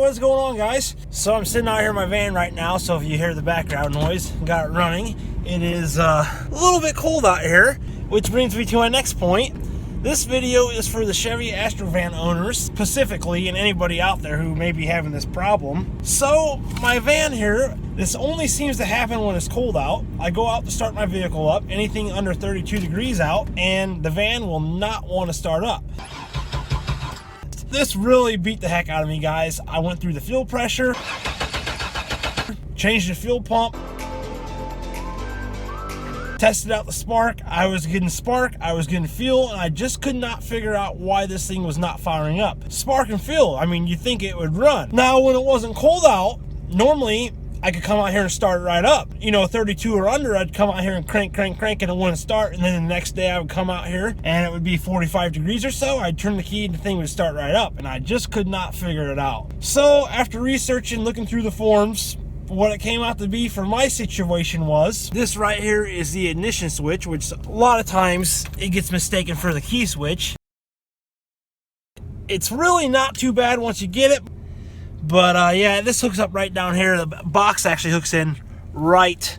what's going on, guys? So I'm sitting out here in my van right now, so if you hear the background noise, got it running. It is a little bit cold out here, which brings me to my next point. This video is for the Chevy Astro Van owners specifically, and anybody out there who may be having this problem. So my van here, this only seems to happen when it's cold out. I go out to start my vehicle up, anything under 32 degrees out, and the van will not want to start up. This really beat the heck out of me, guys. I went through the fuel pressure, changed the fuel pump, tested out the spark. I was getting spark, I was getting fuel, and I just could not figure out why this thing was not firing up. Spark and fuel, I mean, you'd think it would run. Now, when it wasn't cold out, normally I could come out here and start it right up. You know, 32 or under, I'd come out here and crank, and it wouldn't start. And then the next day I would come out here and it would be 45 degrees or so. I'd turn the key and the thing would start right up. And I just could not figure it out. So after researching, looking through the forums, what it came out to be for my situation was this right here is the ignition switch, which a lot of times it gets mistaken for the key switch. It's really not too bad once you get it. But yeah, this hooks up right down here. The box actually hooks in right.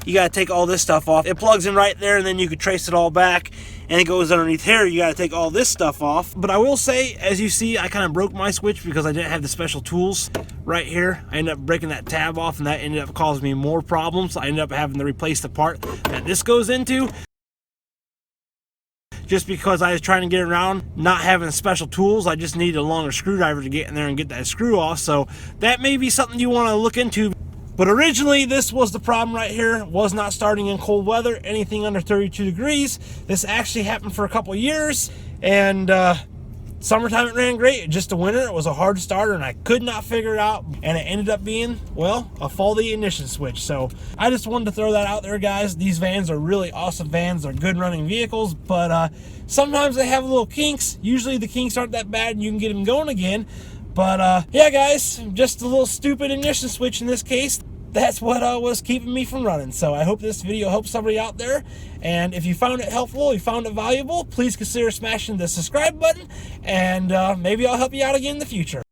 You got to take all this stuff off. It plugs in right there, and then you can trace it all back, and it goes underneath here. You got to take all this stuff off. But I will say, as you see, I kind of broke my switch because I didn't have the special tools right here. I ended up breaking that tab off, and that ended up causing me more problems. I ended up having to replace the part that this goes into, just because I was trying to get around not having special tools. I just needed a longer screwdriver to get in there and get that screw off. So that may be something you want to look into. But originally, this was the problem right here. Was not starting in cold weather, anything under 32 degrees. This actually happened for a couple years, and summertime it ran great. Just the winter, it was a hard starter, and I could not figure it out, and it ended up being, well, a faulty ignition switch. So I just wanted to throw that out there, guys. These vans are really awesome vans. They're good running vehicles, but sometimes they have little kinks. Usually the kinks aren't that bad, and you can get them going again. But yeah, guys, just a little stupid ignition switch in this case. That's what was keeping me from running. So I hope this video helps somebody out there. And if you found it helpful, you found it valuable, please consider smashing the subscribe button. And maybe I'll help you out again in the future.